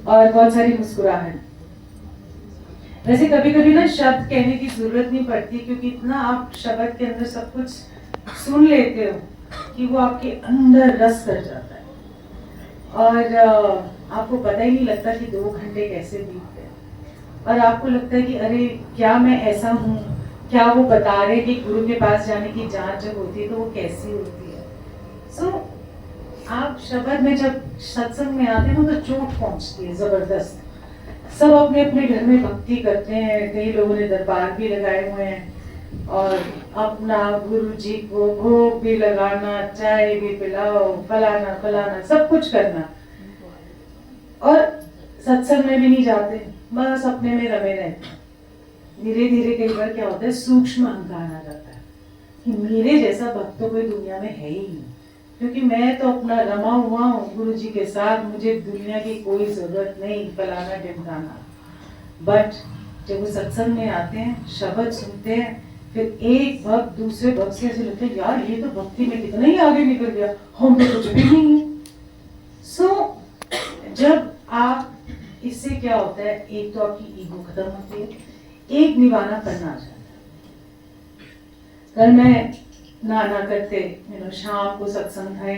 और बहुत सारी मुस्कुराहट। वैसे कभी कभी ना शब्द कहने की जरूरत नहीं पड़ती, क्योंकि इतना आप शब्द के अंदर सब कुछ सुन लेते हो कि वो आपके अंदर रस कर जाता है, और आपको पता ही नहीं लगता कि 2 घंटे कैसे बीत गए, और आपको लगता है कि अरे क्या मैं ऐसा हूँ, क्या वो बता रहे कि गुरु के पास जाने की जांच जब होती है तो वो कैसी होती है। सो आप शब्द में जब सत्संग में आते हो तो चोट पहुंचती है जबरदस्त। सब अपने अपने घर में भक्ति करते हैं, कई लोगों ने दरबार भी लगाए हुए हैं, और अपना गुरु जी को भोग भी लगाना, चाय भी पिलाओ, फलाना फलाना सब कुछ करना, और सत्संग में भी नहीं जाते, बस अपने में रमे रहते हैं। धीरे धीरे कई बार क्या होता है, सूक्ष्म अहंकार आ जाता है कि मेरे जैसा भक्त तो कोई दुनिया में है ही नहीं, क्योंकि मैं तो अपना रमा हुआ हूँ गुरु जी के साथ, मुझे दुनिया की कोई जरूरत नहीं, फलाना ढिमकाना। बट जब वो सत्संग में आते हैं, शब्द सुनते हैं, फिर एक भक्त दूसरे भक्त से ऐसे लगता है यार ये तो भक्ति में कितना ही आगे निकल गया, हम तो कुछ भी नहीं है। सो जब आप, इससे क्या होता है, एक तो आपकी ईगो खत्म होती है, एक निवाना करना आ जाता है। कल मैं ना करते शाम को सत्संग है,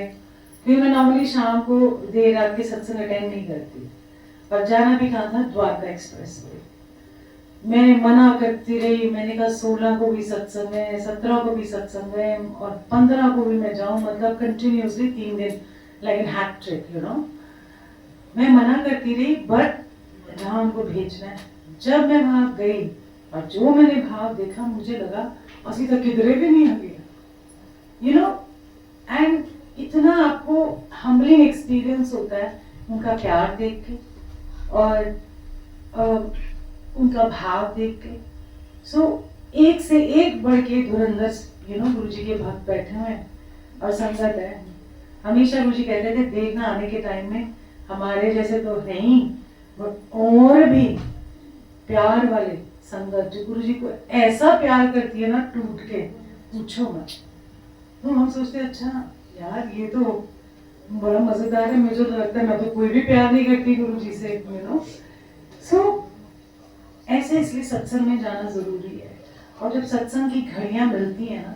क्योंकि मैं नॉर्मली शाम को देर रात के सत्संग अटेंड नहीं करती, पर जाना भी कहाँ था, द्वारका एक्सप्रेस वे। मैं मना करती रही, मैंने कहा 16 को भी सत्संग है, 17 को भी सत्संग है, और 15 को भी मैं जाऊँ, मतलब कंटिन्यूसली 3 दिन, like an hat trip, you know. मैं मना करती रही, बट जहाँ उनको भेजना है, जब मैं वहां गई और जो मैंने भाव देखा, मुझे लगा असी तक किधरे भी नहीं आ गया, यू नो। एंड इतना आपको हम्बलिंग एक्सपीरियंस होता है उनका प्यार देख के, और उनका भाव देख के। सो एक से एक बढ़ के धुरंधर, यू नो, गुरु जी के भक्त बैठे हुए हैं और संगत है। हमेशा गुरु जी कहते थे देखना आने के टाइम में हमारे जैसे तो नहीं, और भी प्यार वाले संगत जो गुरु जी को ऐसा प्यार करती है ना, टूट के पूछो मत। तो हम सोचते अच्छा यार ये तो बड़ा मजेदार है, मुझे तो लगता है मैं तो कोई भी प्यार नहीं करती गुरु जी से, यू नो। सो ऐसे इसलिए सत्संग में जाना जरूरी है, और जब सत्संग की घड़ियां मिलती है ना,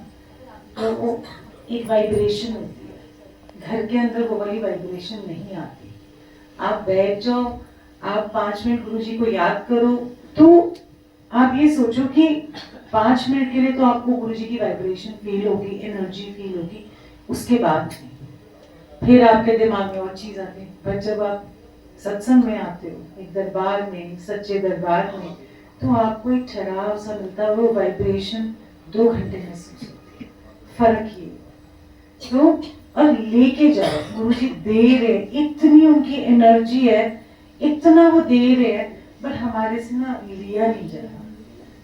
तो वो एक वाइब्रेशन होती है, घर के अंदर वो वाली वाइब्रेशन नहीं आती। आप बैठ जाओ, आप 5 मिनट गुरु जी को याद करो, तो आप ये सोचो कि 5 मिनट के लिए तो आपको गुरु जी की वाइब्रेशन फील होगी, एनर्जी फील होगी, उसके बाद फिर आपके दिमाग में और चीज आती है। पर जब आप सत्संग में आते हो, एक दरबार में, सच्चे दरबार में, तो आपको एक ठहराव सा मिलता है, वो वाइब्रेशन 2 घंटे महसूस होती है। फर्क ये तो, और लेके जाओ, गुरु जी दे रहे, इतनी उनकी एनर्जी है, इतना वो दे रहे हैं, बट हमारे से ना लिया नहीं जा रहा।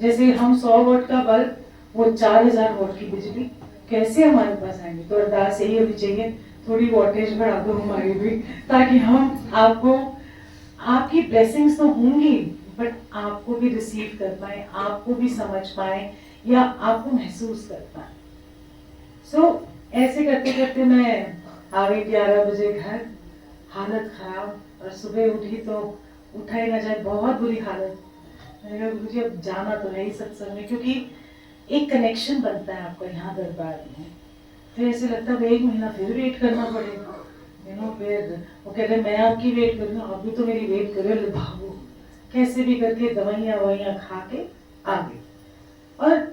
जैसे हम 100 वॉट का बल्ब, वो 4000 वॉट की बिजली कैसे हमारे पास आएंगे। तो अरदास यही होनी चाहिए, थोड़ी वॉटेज बढ़ा दो हमारी भी, ताकि हम आपको, आपकी ब्लेसिंग्स तो होंगी, बट आपको भी रिसीव कर पाए, आपको भी समझ पाए, या आपको महसूस कर पाए। सो ऐसे करते करते मैं आ गई 11 बजे घर, हालत खराब, और सुबह उठी तो उठा ही ना जाए, बहुत बुरी हालत। मैंने कहा गुरु जी अब जाना तो है ही सत्संग में, क्योंकि एक कनेक्शन बनता है आपका यहाँ दरबार में। फिर ऐसे लगता है 1 महीना फिर वेट करना पड़ेगा, यू नो। फिर वो कह रहे मैं आपकी वेट कर रही हूँ, आप भी तो मेरी वेट कर रहे हो, भागो कैसे भी करके दवाइयाँ ववाइयाँ खा के आ गई। और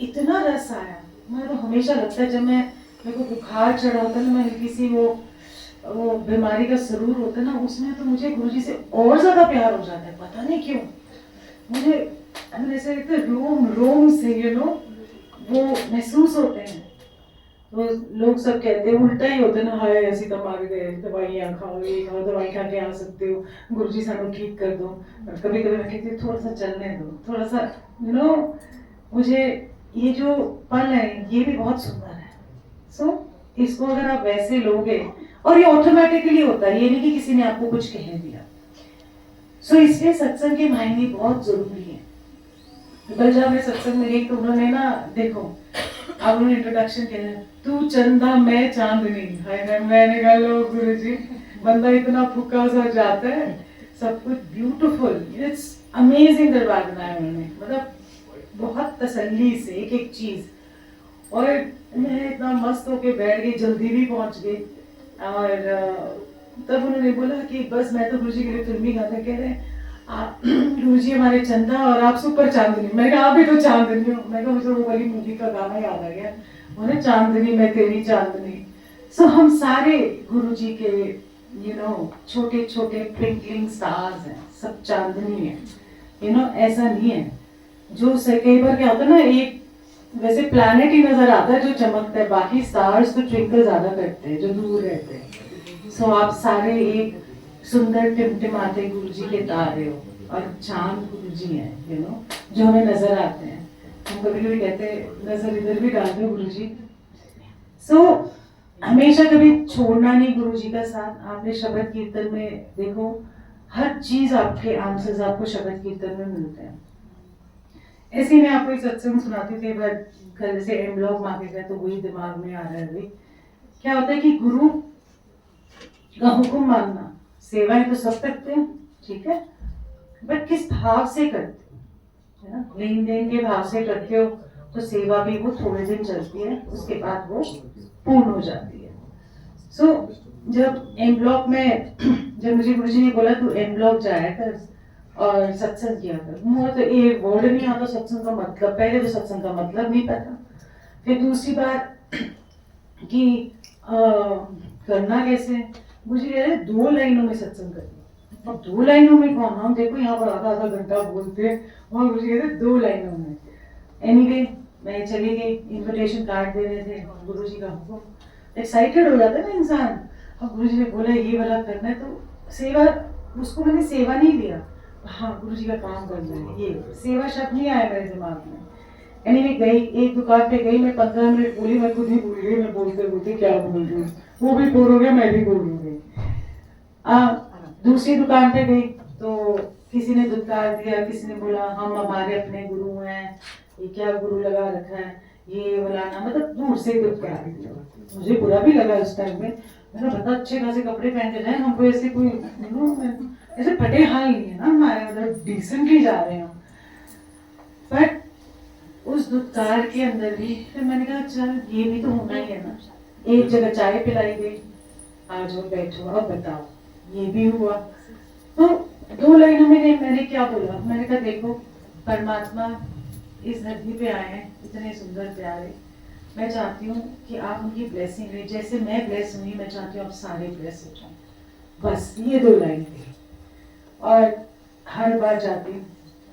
इतना रस आया, मैं तो हमेशा लगता है जब मेरे को बुखार चढ़ा होता है ना, मैं हल्की सी वो बीमारी का सरूर होता है ना, उसमें तो मुझे गुरुजी से और ज्यादा प्यार हो जाता है, पता नहीं क्यों। मुझे ऐसे लगता है रोम रोम से, यू नो, वो महसूस होते हैं। तो लोग सब कहते हैं उल्टा ही होता है ना, हाय ऐसी तो मार गए, दवाइयाँ खाओ, ये खाओ, दवाई खा के आ सकते हो, गुरुजी सानू ठीक कर दो। और कभी कभी मैं कहती हूँ थोड़ा सा चलने दो, थोड़ा सा, यू नो। मुझे ये जो पल है ये भी बहुत सुंदर है। सो इसको अगर आप वैसे लोगे, और ये ऑटोमेटिकली होता है, ये नहीं कि किसी ने आपको कुछ कह दिया। सो इसलिए सत्संग के मायने बहुत जरूरी है। कल जब मैं सत्संग में गई तो उन्होंने ना, देखो अब उन्होंने इंट्रोडक्शन किया, तू चंदा मैं चांदनी। मैंने कहा लो गुरु जी, बंदा इतना फुक्का सा जाता है, सब कुछ ब्यूटीफुल, इट्स अमेजिंग दरबार बनाया उन्होंने, मतलब बहुत तसल्ली से एक एक चीज। और मैं इतना मस्त होके बैठ गई, जल्दी भी पहुंच गई। और तब उन्होंने बोला कि बस मैं तो गुरुजी के लिए फिल्मी गाना कह रहे हैं, गुरुजी हमारे चंदा और आप सुपर चांदनी। मैं कहा आप भी तो चांदनी हो। मैं कहा मुझे वो वाली मूवी का गाना याद आ गया, बोले चांदनी मैं तेरी चांदनी। सो हम सारे गुरुजी के छोटे छोटे ट्विंकलिंग स्टार्स हैं, सब चांदनी है। ऐसा नहीं है जो कई बार क्या होता है ना, एक वैसे प्लैनेट ही नजर आता है जो चमकता है, बाकी स्टार्स तो ट्विंकल ज्यादा करते हैं जो दूर रहते हैं। सो आप सारे एक सुंदर टिमटिमाते गुरुजी के तारे हो, और चांद गुरुजी हैं जो हमें नजर आते हैं। हम कभी कभी कहते हैं नजर इधर भी डाल दो गुरुजी। सो हमेशा कभी छोड़ना नहीं गुरुजी का साथ। आपने शब्द कीर्तन में देखो, हर चीज आपके आंसर्स आपको शब्द कीर्तन में मिलते हैं। ऐसे ही मैं आपको एक सत्संग सुनाती थी, बट कल से एम ब्लॉग मांगे गए तो वही दिमाग में आ रहा है अभी। क्या होता है कि गुरु का हुक्म मानना, सेवाएं तो सब करते हैं, ठीक है, बट किस भाव से करते हो, है ना। लेन देन के भाव से करते हो तो सेवा भी वो थोड़े दिन चलती है, उसके बाद वो पूर्ण हो जाती है। सो जब एम ब्लॉक में जब मुझे गुरुजी ने बोला तू एम ब्लॉक जाया कर और सत्संग किया कर, मुझे तो एक वर्ड नहीं आता सत्संग का मतलब। पहले तो सत्संग का मतलब नहीं पता, फिर दूसरी बात कि करना कैसे। मुझे कह रहे 2 लाइनों में सत्संग करना। अब 2 लाइनों में कौन, हम देखो यहाँ पर आधा आधा घंटा बोलते हैं, और मुझे कह रहे 2 लाइनों में। एनीवे मैं चली गई, इन्विटेशन कार्ड दे रहे थे, गुरुजी का हुक्म, एक्साइटेड हो जाता है ना इंसान। अब गुरुजी ने बोला ये वाला करना है, तो सेवा, उसको मैंने सेवा नहीं लिया, हाँ गुरुजी का काम करना है, ये सेवा शब्द नहीं आया मेरे दिमाग में। एनीवे गई, एक दुकान पे गई, मैं 15 मिनट बोली, मैं खुद ही भूल गई मैं बोलते बोलते क्या बोल रही हूँ। वो भी बोल हो गया, मैं भी बोल हो गई। दूसरी दुकान पे गई तो किसी ने दुत्कार दिया, किसी ने बोला हम हमारे अपने गुरु हैं, ये क्या गुरु लगा रखा है, ये फलाना, मतलब दूर से दुत्कार दिया। मुझे बुरा भी लगा उस टाइम में। मैंने बता अच्छे खासे कपड़े पहन के जाए, हमको ऐसे कोई ऐसे फटे हाल नहीं है ना हमारे, मतलब डिसेंटली जा रहे हैं। बट उस दुत्कार के अंदर भी फिर मैंने कहा चल ये भी तो होना ही है ना। एक जगह चाय पिलाई गई, आज वो बैठो अब बताओ, ये भी हुआ। तो 2 लाइनों में मैंने क्या बोला, मैंने कहा देखो परमात्मा इस धरती पे आए हैं, इतने सुंदर प्यारे, मैं चाहती हूँ कि आप उनकी ब्लेसिंग लें, जैसे मैं ब्लेस हुई मैं चाहती हूँ आप सारे ब्लेस हो जाएं। बस ये 2 लाइन थी। और हर बार जाती,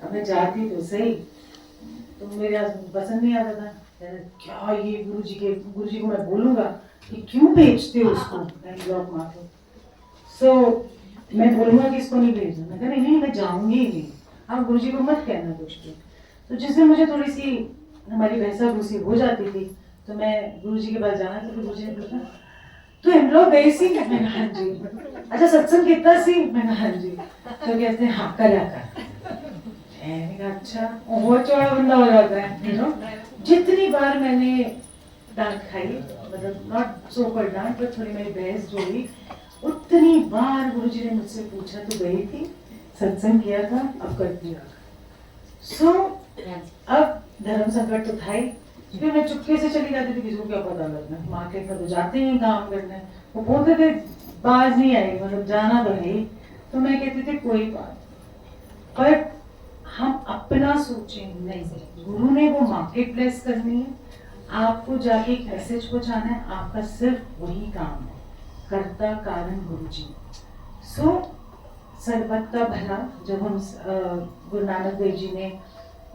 अब मैं जाती तो सही, तो मेरे हस्बैंड पसंद नहीं आता था, क्या ये गुरुजी को मैं बोलूंगा कि क्यों भेजते हो उसको ब्लॉक मारो। सो मैं बोलूंगा कि इसको नहीं भेजना, मैं कहा नहीं मैं जाऊंगी ही नहीं, आप गुरुजी को मत कहना कुछ भी। तो जिससे मुझे थोड़ी सी हमारी भैंसा भूसी हो जाती थी, तो मैं गुरुजी के पास जाना, तो गुरुजी ने पूछा तो हम लोग गए सी, मैंने हाँ जी। अच्छा सत्संग कितना सी, मैंने हाँ जी। तो कहते हैं हाँ करा कर। अच्छा और चौड़ा बंदा हो जाता है। जितनी बार मैंने डांट खाई, मतलब नॉट सो पर डांट, पर थोड़ी मेरी बहस जो हुई, उतनी बार गुरुजी ने मुझसे पूछा तो गई थी, सत्संग किया था, अब करती हो। सो अब धर्म संकट तो था ही, फिर मैं चुपके से चली जाती थी, किसी को क्या पता लगना, मार्केट में तो जाते ही काम करने। वो बोलते थे बाज नहीं आई, मतलब जाना तो है ही, तो मैं कहती थी कोई बात, पर हम अपना सोचें नहीं, गुरु ने वो मार्केट प्लेस करनी है, आपको जाके एक मैसेज पहुंचाना है, आपका सिर्फ वही काम है, कर्ता कारण गुरुजी। सो सर्बत का भला, जब हम गुरु नानक देव जी ने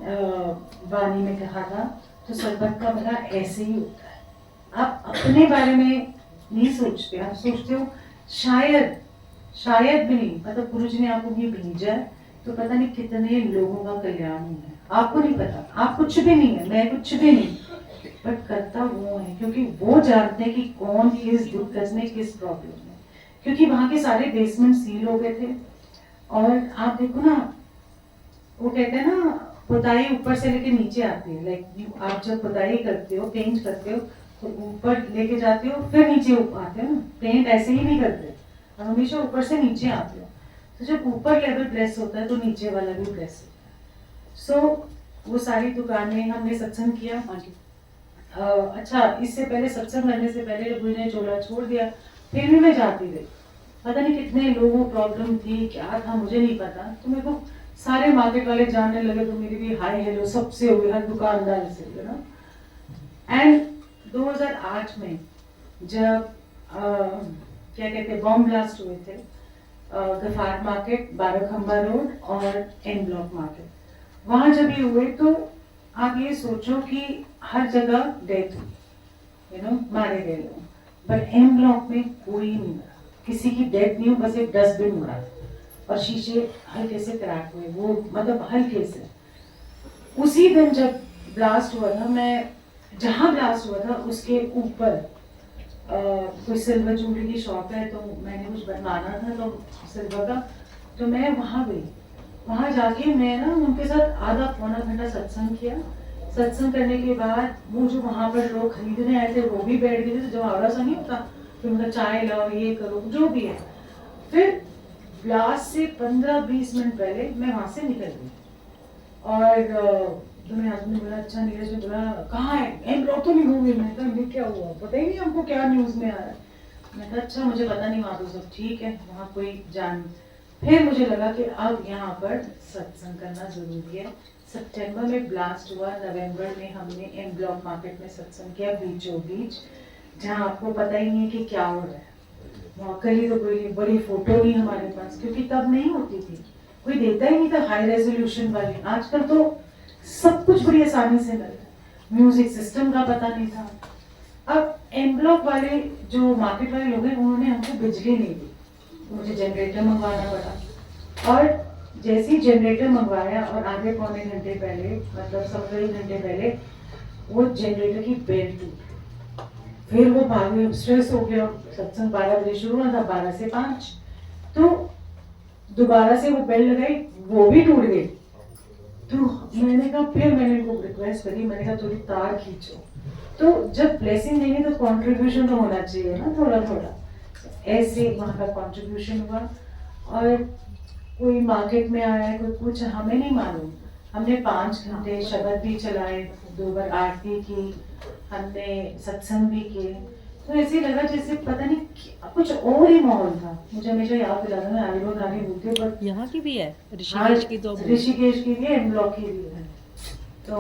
वाणी में कहा था, तो सर्बत का भला ऐसे ही होता है। आप अपने बारे में नहीं सोचते, आप सोचते हो शायद भी नहीं, मतलब गुरुजी ने आपको ये भेजा है तो पता नहीं कितने लोगों का कल्याण है, आपको नहीं पता, आप कुछ भी नहीं है, मैं कुछ भी नहीं, बट करता वो है, क्योंकि वो जानते हैं कि कौन किस दिक्कत में, किस प्रॉब्लम में, क्योंकि वहां के सारे बेसमेंट सील हो गए थे। और आप देखो ना, वो कहते हैं ना पुताई ऊपर से लेके नीचे आती है, लाइक आप जब पुताई करते हो, पेंट करते हो, तो ऊपर लेके जाते हो फिर नीचे आते हो ना, पेंट ऐसे ही नहीं करते, हमेशा ऊपर से नीचे आते हो। तो जब ऊपर लेवल ब्लेस होता है तो नीचे वाला भी ब्लेस होता है। सो वो सारी दुकानें हमने सत्संग किया। अच्छा, इससे पहले सत्संग करने से पहले गुरु ने चोला छोड़ दिया, फिर भी मैं जाती रही। पता नहीं कितने लोगों को प्रॉब्लम थी, क्या था मुझे नहीं पता। तो मेरे को सारे मार्केट वाले जानने लगे, तो मेरी भी हाय हेलो सबसे हुई, हर दुकानदार से, यू नो। एंड 2008 में जब क्या कहते हैं बॉम्ब ब्लास्ट हुए थे, गफार मार्केट, बाराखंबा रोड और एन ब्लॉक मार्केट, वहां जब ये हुए तो आप ये सोचो कि हर जगह डेथ हुई, यू नो, मारे गए लोग। पर एम ब्लॉक में कोई नहीं मरा, किसी की डेथ नहीं हुई, बस एक डस्टबिन उड़ा और शीशे हल्के से क्रैक हुए, वो मतलब हल्के से। उसी दिन जब ब्लास्ट हुआ था, मैं जहाँ ब्लास्ट हुआ था उसके ऊपर कोई सिल्वर ज्वेलरी की शॉप है, तो मैंने कुछ बनवाना था तो सिल्वर का, तो मैं वहाँ गई। वहाँ जाके मैं ना उनके साथ आधा पौना घंटा सत्संग किया। सत्संग करने के बाद वो जो वहाँ पर लोग खरीदने आए थे वो भी बैठ गए थे, तो जब आवड़ा सा नहीं होता कि मतलब चाय लाओ, ये करो, जो भी है। फिर ब्लास्ट से 15-20 मिनट पहले मैं वहाँ से निकल गई और तो मेरे हस्बैंड ने बोला, अच्छा नीरज ने बोला कहाँ है, एम ब्लॉक तो नहीं घूमी। मैं कहा ये क्या हुआ, पता ही नहीं हमको क्या न्यूज़ में आ रहा है। मैं कहा अच्छा मुझे पता नहीं, वहाँ तो सब ठीक है, वहाँ कोई जान। फिर मुझे लगा कि अब यहाँ पर सत्संग करना जरूरी है। सितंबर में ब्लास्ट हुआ, नवंबर में हमने एम ब्लॉक मार्केट में सत्संग किया, बीचों बीच, जहाँ आपको पता ही नहीं है कि क्या हो रहा है। वहाँ कहीं तो कोई बड़ी फोटो नहीं हमारे पास, क्योंकि तब नहीं होती थी, कोई देता ही नहीं था हाई रेजोल्यूशन वाली। आजकल तो सब कुछ बड़ी आसानी से मिल रहा है, म्यूजिक सिस्टम का पता नहीं था। अब एम ब्लॉक वाले जो मार्केट वाले लोग हैं, उन्होंने हमको बिजली नहीं दी, मुझे जनरेटर मंगवाना पड़ा। और जैसे ही जनरेटर मंगवाया और आधे पौने घंटे पहले, मतलब 1.25 घंटे पहले, वो जनरेटर की बेल्ट टूटी। फिर वो भागे, स्ट्रेस हो गया। सत्संग 12 बजे शुरू हुआ था, 12 से 5, तो दोबारा से वो बेल्ट लगाई, वो भी टूट गई। तो मैंने कहा, फिर मैंने इनको रिक्वेस्ट करी, मैंने कहा थोड़ी तार खींचो। तो जब ब्लेसिंग देंगे तो कंट्रीब्यूशन तो होना चाहिए ना, थोड़ा थोड़ा। ऐसे वहाँ का कंट्रीब्यूशन हुआ। और कोई मार्केट में आया, कोई कुछ, हमें नहीं मालूम। हमने 5 घंटे शब्द भी चलाए, 2 बार आरती की, हमने सत्संग भी किए। तो ऐसे लगा जैसे पता नहीं कुछ और ही माहौल था। मुझे हमेशा याद दिलाता है, आलिबा गाने बोलते, पर यहाँ की भी है, ऋषिकेश की तो ऋषिकेश की भी है, एम ब्लॉक की भी है। तो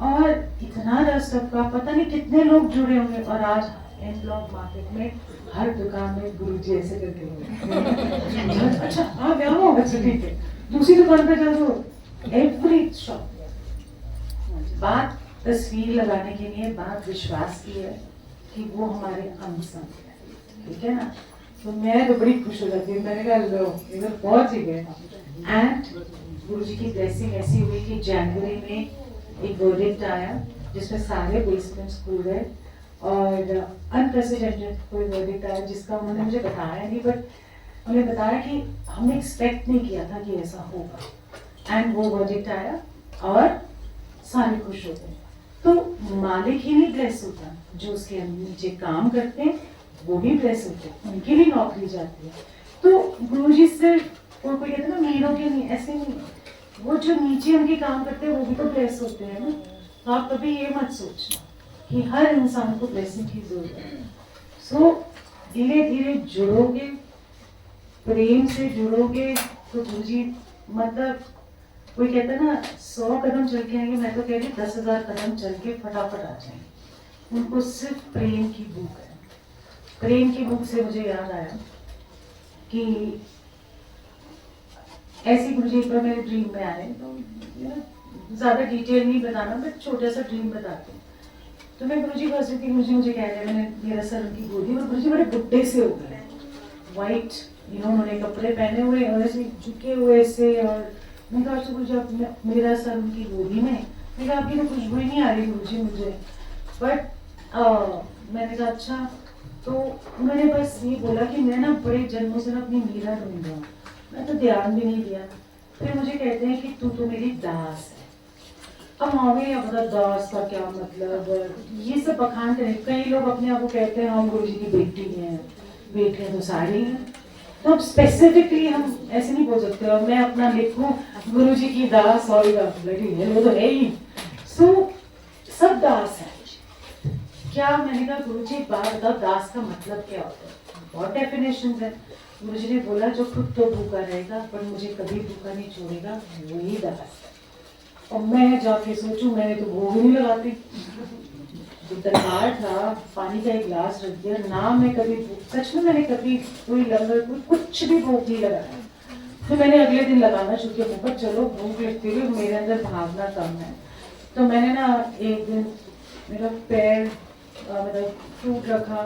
और इतना रस सबका, पता नहीं कितने लोग जुड़े होंगे। और आज एम ब्लॉक मार्केट में हर दुकान में गुरु जी ऐसे करके होंगे। अच्छा हाँ, क्या हो, अच्छा ठीक है, दूसरी दुकान पे जा दो, एवरी शॉप। बात तस्वीर लगाने के लिए, बात विश्वास की है कि वो हमारे अंग संग है, ठीक है ना। तो मैं तो बड़ी खुश हो जाती हूँ, मैंने कहा लो इधर पहुंच ही गए। एंड गुरु जी की ब्लेसिंग ऐसी हुई कि जनवरी में एक वर्डिक्ट आया जिसमें सारे बेसमेंट्स खुल गए, और अनप्रेसिडेंटेड कोई वर्डिक्ट आया जिसका उन्होंने मुझे बताया नहीं, बट उन्होंने बताया कि हमने एक्सपेक्ट नहीं किया था कि ऐसा होगा। एंड वो वर्डिक्ट आया और सारे खुश हो गए। तो मालिक ही नहीं ब्लेस होता, जो उसके नीचे काम करते हैं वो भी ब्लेस होते हैं, उनकी भी नौकरी जाती है। तो गुरुजी सिर्फ कोई कहते हैं ना मीरों के नहीं, ऐसे नहीं, वो जो नीचे उनके काम करते हैं वो भी तो ब्लेस होते हैं ना। तो आप कभी ये मत सोचना कि हर इंसान को ब्लेसिंग की जरूरत है। सो धीरे धीरे जुड़ोगे, प्रेम से जुड़ोगे, तो गुरुजी मतलब कोई कहता है ना 100 कदम चल के आएंगे, मैं तो कह रही 10,000 कदम चल के फटाफट आ जाएंगे। उनको सिर्फ प्रेम की भूख है। प्रेम की भूख से मुझे याद आया कि ऐसी गुरुजी एक बार मेरे ड्रीम में आए, तो ज्यादा डिटेल नहीं बताना, बट छोटा सा ड्रीम बताती हूँ। तो मैं गुरुजी बस रही थी, मुझे कह रहे, मैंने मेरा सर उनकी गोदी, और गुरुजी बड़े बुड्ढे से हो गए, वाइट, उन्होंने कपड़े पहने हुए और ऐसे झुके हुए से। और मैं कहा अच्छा गुरुजी आप, मेरा सर उनकी गोदी में, मैं कहा आपकी तो खुशबू ही नहीं आ रही गुरुजी मुझे। बट मैंने कहा अच्छा, तो उन्होंने बस ये बोला कि मैं ना बड़े जन्मों से ना अपनी मीरा ढूंढ रहा हूँ। मैं तो ध्यान भी नहीं दिया। फिर मुझे कहते हैं कि तू तो मेरी दास है। अब हमें या पता दास का क्या मतलब, ये सब बखान करें। कई लोग अपने आप को कहते हैं हम गुरु जी की बेटी हैं, बेटियां तो सारी हैं। तो अब स्पेसिफिकली हम ऐसे नहीं बोल सकते, और मैं अपना लिखूं गुरु जी की दास और वो तो है ही। सो सब दास है। क्या मैंने कहा गुरु जी बात बताओ, दास का मतलब क्या होता है? बहुत डेफिनेशन है। गुरु जी ने बोला जो खुद तो भूखा रहेगा पर मुझे कभी भूखा नहीं छोड़ेगा, वही दास है। और मैं जाके सोचूं, मैंने तो भोग ही नहीं लगाती। जो दरबार था, पानी का एक गिलास रख दिया ना, मैं कभी सच में मैंने कभी कोई लंगर कोई कुछ भी भोग नहीं लगाया। तो मैंने अगले दिन लगाना शुरू किया, मैं चलो भूख लगती हुई मेरे अंदर भावना कम है। तो मैंने ना एक दिन मेरा पैर मतलब फ्रूट रखा,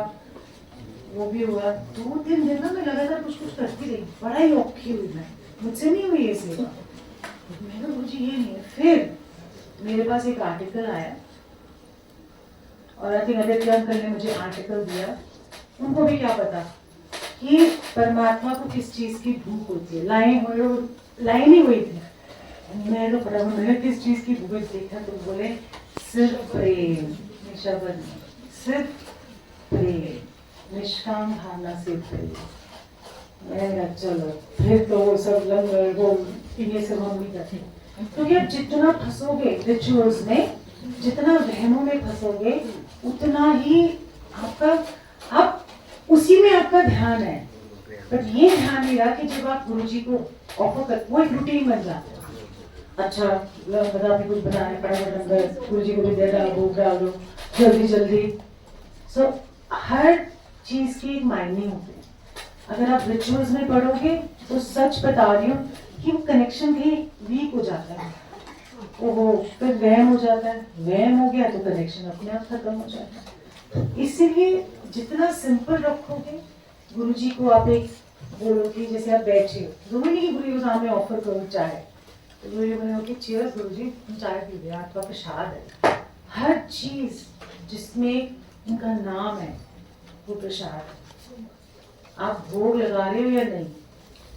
वो भी हुआ। 2-3 दिन ना मैं लगातार कुछ कुछ करती रही, बड़ा ही औखी हुई मैं, मुझसे नहीं हुई ये सेवा। मैंने मुझे ये नहीं है। फिर मेरे पास एक आर्टिकल आया और आई थिंक आदित्य अंकल ने मुझे आर्टिकल दिया। उनको भी क्या पता कि परमात्मा को किस चीज की भूख होती है। लाइन ही हुई थी। मैं तो बड़ा मैंने किस चीज की भूख देखा, तो बोले सिर्फ प्रेम, शब्द सिर्फ प्रेम, निष्काम भावना से प्रेम। मैंने चलो फिर तो वो सब लंगर वो ये सब हम नहीं करते, क्योंकि आप जितना फंसोगे रिचुअल्स में, जितना वहमों में फंसोगे, उतना ही आपका आप उसी में आपका ध्यान है। बट ये ध्यान नहीं रहा कि जब आप गुरु जी को ऑफर कर, वो एक रूटीन बन जाता है। अच्छा बता कुछ बनाए, फटाफट अंदर गुरु जी को भी दे डालो, भोग डालो जल्दी जल्दी। सो हर चीज की एक मायने होती है। अगर आप रिचुअल्स में पढ़ोगे तो सच बता रही हूँ कि वो कनेक्शन भी वीक हो जाता है। ओहो, फिर वहम हो जाता है, वहम हो गया तो कनेक्शन अपने आप खत्म हो जाता है। तो इसीलिए जितना सिंपल रखोगे, गुरु जी को आप एक बोलो कि जैसे आप बैठे हो, जरूरी नहीं कि गुरु जी को सामने ऑफर करो चाय, तो गुरु जी बोले कि चीयर्स गुरु जी, चाय पी लिया, आपका प्रसाद है। हर चीज जिसमें उनका नाम है वो प्रसाद है। आप भोग लगा रहे हो या नहीं।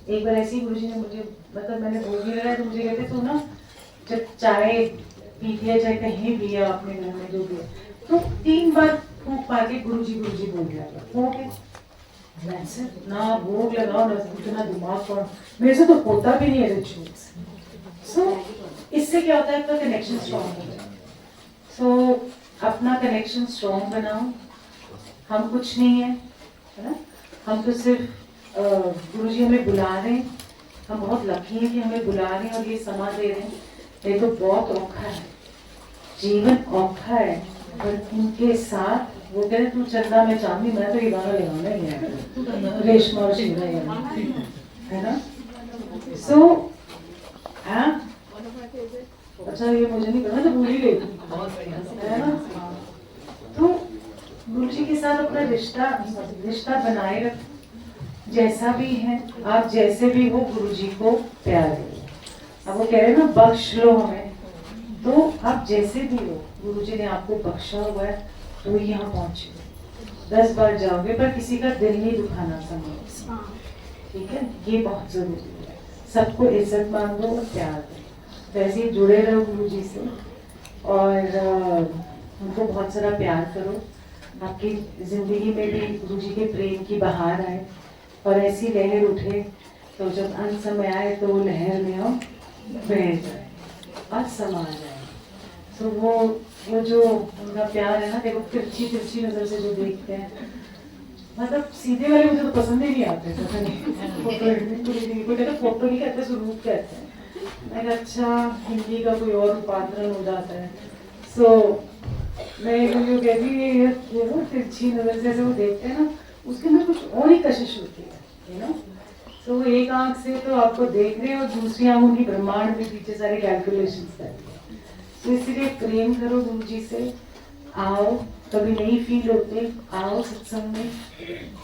एक बार ऐसे ही गुरु जी ने मुझे, मतलब मैंने भोग नहीं लगाया, तो मुझे कहते तू ना जब चाय पी लिया, चाहे कहीं भी आपने मुंह में जो भी, तो 3 बार फूंक पा के गुरु जी बोल दिया हो गया। ना भोग लगाओ ना इतना दिमाग कौन, मेरे से तो होता भी नहीं है रिचुअल्स। सो इससे क्या होता है, आपका कनेक्शन स्ट्रॉन्ग हो जाए। सो अपना कनेक्शन स्ट्रॉन्ग बनाओ। हम कुछ नहीं है ना, हम तो सिर्फ गुरु जी हमें बुला रहे हैं। हम बहुत लकी हैं कि हमें बुला रहे हैं और ये समा दे रहे हैं। ये तो बहुत औखा है, जीवन औखा है, पर उनके साथ वो कह रहे तू चंदा में चांदी, मैं तो ये गाना लगाना ही है, रेशमा और शिवरा है ना। सो हाँ, अच्छा ये मुझे नहीं पता, तो भूल ही गई है ना। तो गुरु जी के साथ अपना रिश्ता बनाए रख, जैसा भी है आप, जैसे भी हो गुरु जी को प्यार करो। अब वो कह रहे हैं ना बख्श लो हमें, तो आप जैसे भी हो, गुरु जी ने आपको बख्शा हुआ है तो यहाँ पहुंचे। 10 बार जाओगे पर किसी का दिल नहीं दुखाना समझो, ठीक है, ये बहुत जरूरी है। सबको इज्जत मान दो और प्यार दो, वैसे ही जुड़े रहो गुरु जी से और उनको बहुत सारा प्यार करो। आपकी जिंदगी में भी गुरु जी के प्रेम की बहार आए और ऐसी लहर उठे, तो जब अंत समय आए तो वो लहर में हो बह जाए और समा जाए। तो वो जो उनका प्यार है ना, देखो तिरछी नजर से जो देखते हैं, मतलब सीधे वाले मुझे तो पसंद ही नहीं आते। पता नहीं फोटो कहते, फोटो नहीं कहते, स्वरूप कहते हैं। मैं अच्छा हिंदी का कोई और रूपांतरण हो जाता है। सो मैं जो कहती ये तिरछी नजर से वो देखते हैं ना, उसके अंदर कुछ और ही कशिश होती है ना। तो एक आंख से तो आपको देख रहे हैं और दूसरी आंख उनकी ब्रह्मांड में पीछे सारे कैलकुलेशंस कर रही है। तो इसलिए प्रेम करो गुरु जी से। आओ, कभी नहीं फील होते, आओ सत्संग में,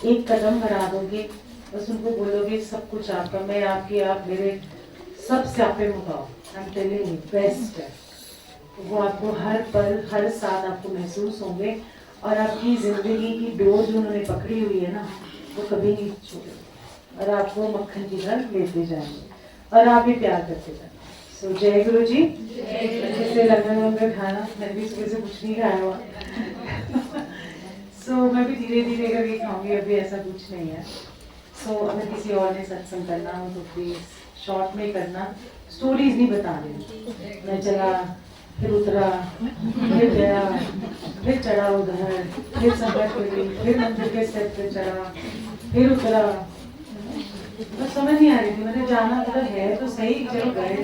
एक कदम बढ़ा दोगे, बस उनको बोलोगे सब कुछ आपका, मैं आपकी, आप मेरे, सब से आप पे मुकाओ। I am telling you best है। वो आपको हर पल हर साथ आपको महसूस होंगे और आपकी जिंदगी की डोर जो उन्होंने पकड़ी हुई है ना, वो कभी नहीं छोड़ेंगे और आपको मक्खन की तरह लेते जाएंगे और आप भी प्यार करते जाएंगे। सो जय गुरु जी। जैसे लंगर खाना, मैं भी सुबह से कुछ नहीं खाया हुआ सो मैं भी धीरे धीरे करके खाऊंगी, अभी ऐसा कुछ नहीं है। सो अगर किसी और ने सत्संग करना हो तो प्लीज शॉर्ट में करना, स्टोरीज नहीं बता रही। मैं चला, फिर उतरा, फिर गया, फिर चढ़ा उधर, फिर संगत मिली, फिर मंदिर के स्टेप पे चढ़ा, फिर उतरा। तो समझ नहीं आ रही थी, मैंने जाना मतलब है तो सही, चलो गए,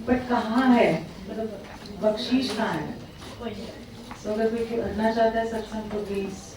बट कहाँ है, मतलब बख्शीश कहाँ है। तो अगर कोई करना चाहता है सत्संग तो प्लीज